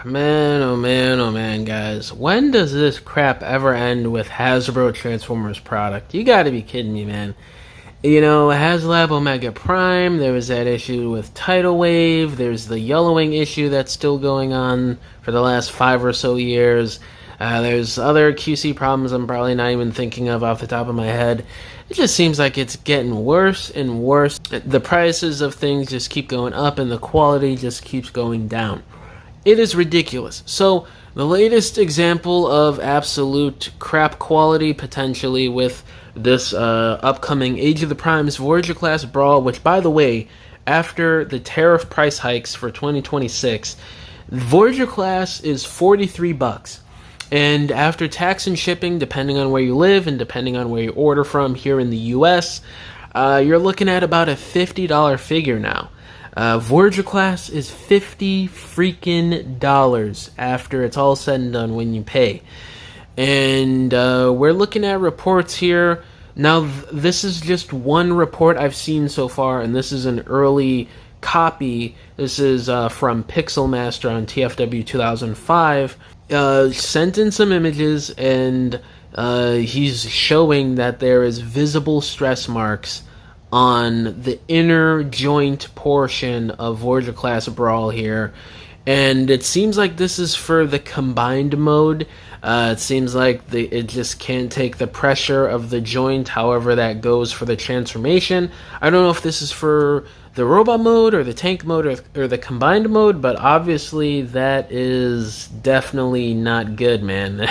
Man, oh man, oh man, guys. When does this crap ever end with Hasbro Transformers product? You gotta be kidding me, man. You know, HasLab Omega Prime, there was that issue with Tidal Wave, there's the yellowing issue that's still going on for the last 5 or so years. There's other QC problems I'm probably not even thinking of off the top of my head. It just seems like it's getting worse and worse. The prices of things just keep going up and the quality just keeps going down. It is ridiculous. So, the latest example of absolute crap quality, potentially, with this upcoming Age of the Primes Voyager class Brawl, which, by the way, after the tariff price hikes for 2026, Voyager class is $43. And after tax and shipping, depending on where you live and depending on where you order from here in the US, you're looking at about a $50 figure now. Voyager class is $50 freaking dollars after it's all said and done when you pay. And we're looking at reports here. Now, this is just one report I've seen so far, and this is an early copy. This is from Pixel Master on TFW 2005. Sent in some images, and he's showing that there is visible stress marks on the inner joint portion of Voyager class Brawl here, and it seems like this is for the combined mode. It seems like it just can't take the pressure of the joint, however that goes for the transformation. I don't know if this is for the robot mode or the tank mode or the combined mode, but obviously that is definitely not good, man.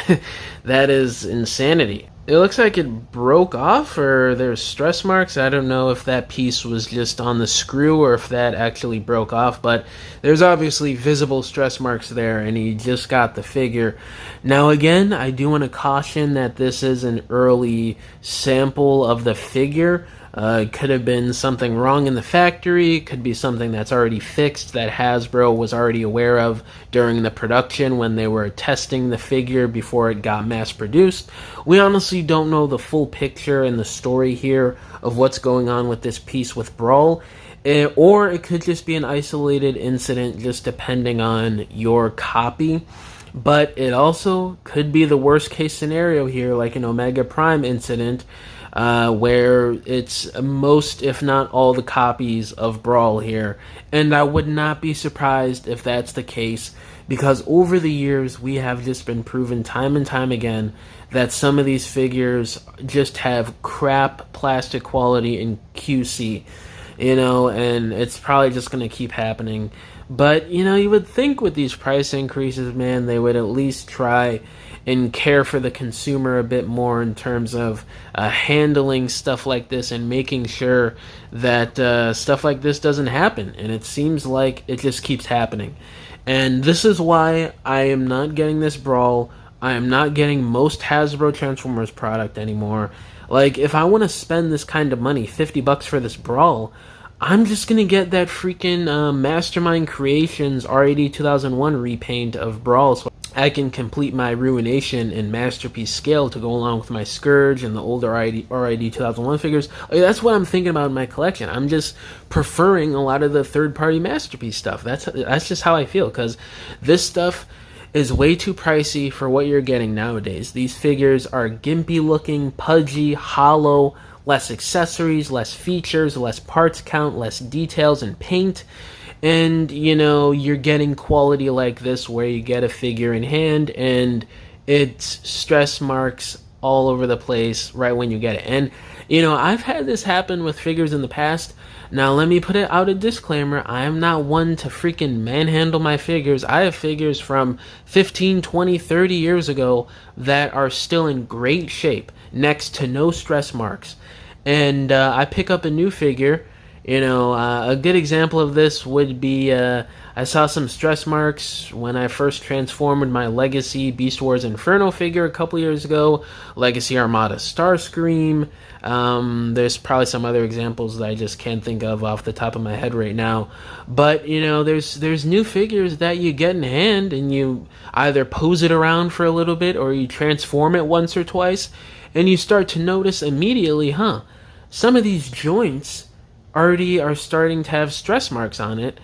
That is insanity. It looks like it broke off, or there's stress marks. I don't know if that piece was just on the screw or if that actually broke off, but there's obviously visible stress marks there, and he just got the figure. Now again, I do want to caution that this is an early sample of the figure. It could have been something wrong in the factory, it could be something that's already fixed that Hasbro was already aware of during the production when they were testing the figure before it got mass produced. We honestly don't know the full picture and the story here of what's going on with this piece with Brawl, or it could just be an isolated incident just depending on your copy. But it also could be the worst case scenario here, like an Omega Prime incident, where it's most, if not all, the copies of Brawl here. And I would not be surprised if that's the case, because over the years we have just been proven time and time again that some of these figures just have crap plastic quality in QC, and it's probably just going to keep happening. But, you would think with these price increases, man, they would at least try and care for the consumer a bit more in terms of handling stuff like this and making sure that stuff like this doesn't happen. And it seems like it just keeps happening. And this is why I am not getting this Brawl. I am not getting most Hasbro Transformers product anymore. Like, if I want to spend this kind of money, $50 for this Brawl, I'm just going to get that freaking Mastermind Creations R80 2001 repaint of Brawl, so I can complete my Ruination and Masterpiece scale to go along with my Scourge and the older R80 2001 figures. Like, that's what I'm thinking about in my collection. I'm just preferring a lot of the third-party Masterpiece stuff. That's just how I feel, because this stuff is way too pricey for what you're getting nowadays. These figures are gimpy-looking, pudgy, hollow, less accessories, less features, less parts count, less details and paint. And, you're getting quality like this where you get a figure in hand and it's stress marks all over the place right when you get it. And, I've had this happen with figures in the past. Now, let me put it out a disclaimer. I am not one to freaking manhandle my figures. I have figures from 15, 20, 30 years ago that are still in great shape, next to no stress marks. And I pick up a new figure. A good example of this would be I saw some stress marks when I first transformed my Legacy Beast Wars Inferno figure a couple years ago, Legacy Armada Starscream. There's probably some other examples that I just can't think of off the top of my head right now. But, there's new figures that you get in hand and you either pose it around for a little bit or you transform it once or twice, and you start to notice immediately, some of these joints already are starting to have stress marks on it.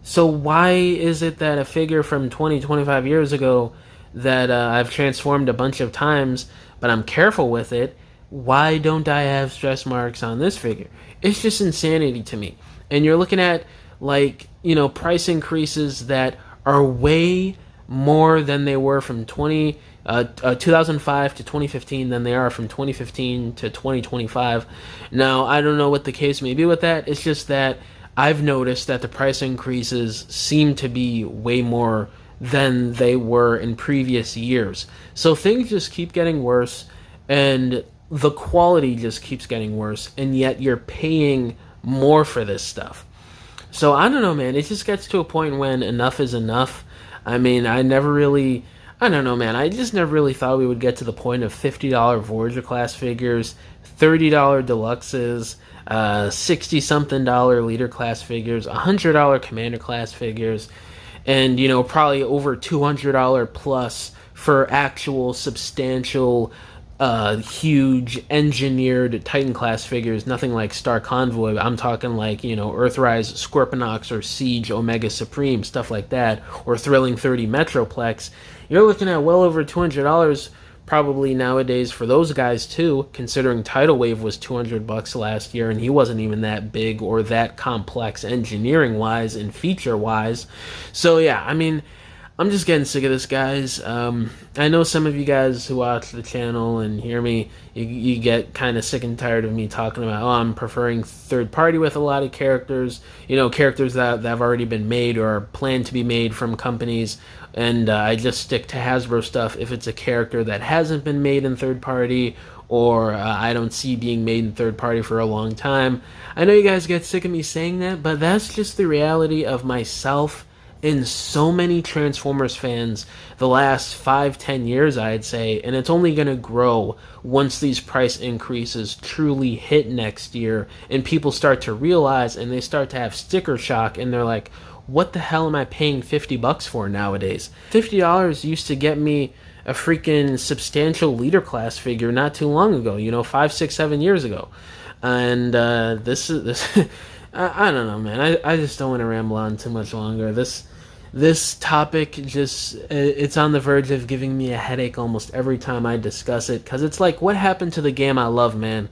So why is it that a figure from 20, 25 years ago that I've transformed a bunch of times, but I'm careful with it, why don't I have stress marks on this figure? It's just insanity to me. And you're looking at, like, price increases that are way more than they were from 2005 to 2015 than they are from 2015 to 2025. Now, I don't know what the case may be with that. It's just that I've noticed that the price increases seem to be way more than they were in previous years. So things just keep getting worse, and the quality just keeps getting worse, and yet you're paying more for this stuff. So I don't know, man. It just gets to a point when enough is enough. I mean, I don't know, man. I just never really thought we would get to the point of $50 Voyager class figures, $30 deluxes, 60 something dollar leader class figures, $100 commander class figures, and probably over $200 plus for actual substantial huge engineered Titan class figures, nothing like Star Convoy. I'm talking like, Earthrise Scorponok or Siege Omega Supreme, stuff like that, or Thrilling 30 Metroplex. You're looking at well over $200 probably nowadays for those guys too, considering Tidal Wave was $200 last year and he wasn't even that big or that complex engineering wise and feature wise. So yeah, I mean, I'm just getting sick of this, guys. I know some of you guys who watch the channel and hear me, you get kind of sick and tired of me talking about, I'm preferring third party with a lot of characters, characters that have already been made or are planned to be made from companies, and I just stick to Hasbro stuff if it's a character that hasn't been made in third party or I don't see being made in third party for a long time. I know you guys get sick of me saying that, but that's just the reality of myself and so many Transformers fans the last 5-10 years, I'd say, and it's only going to grow once these price increases truly hit next year and people start to realize and they start to have sticker shock and they're like, what the hell am I paying $50 for nowadays? $50 used to get me a freaking substantial leader class figure not too long ago, 5, 6, 7 years ago. And this I don't know, man. I just don't want to ramble on too much longer. This topic just, it's on the verge of giving me a headache almost every time I discuss it, because it's like, what happened to the game I love, man?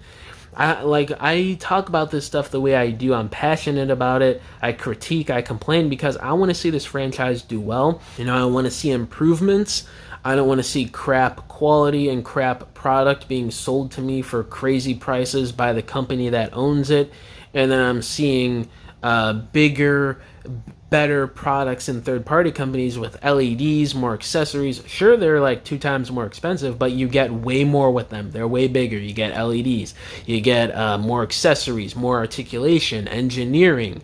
I talk about this stuff the way I do. I'm passionate about it. I critique, I complain, because I want to see this franchise do well. I want to see improvements. I don't want to see crap quality and crap product being sold to me for crazy prices by the company that owns it. And then I'm seeing bigger, better products in third-party companies with LEDs, more accessories. Sure, they're like 2 times more expensive, but you get way more with them. They're way bigger. You get LEDs. You get more accessories, more articulation, engineering.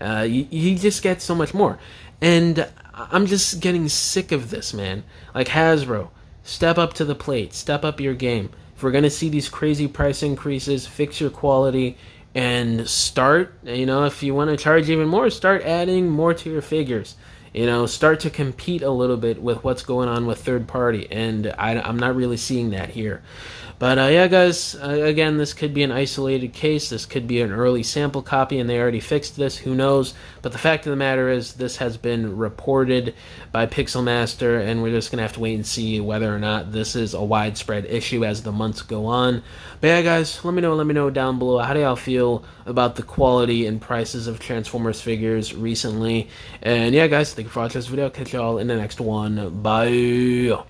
You just get so much more. And I'm just getting sick of this, man. Like, Hasbro, step up to the plate. Step up your game. If we're going to see these crazy price increases, fix your quality, and start, if you want to charge even more, start adding more to your figures. Start to compete a little bit with what's going on with third party, and I'm not really seeing that here. But yeah, guys, again, this could be an isolated case. This could be an early sample copy, and they already fixed this. Who knows? But the fact of the matter is, this has been reported by Pixel Master, and we're just going to have to wait and see whether or not this is a widespread issue as the months go on. But yeah, guys, let me know down below. How do y'all feel about the quality and prices of Transformers figures recently? And yeah, guys, thank you for watching this video. Catch y'all in the next one. Bye.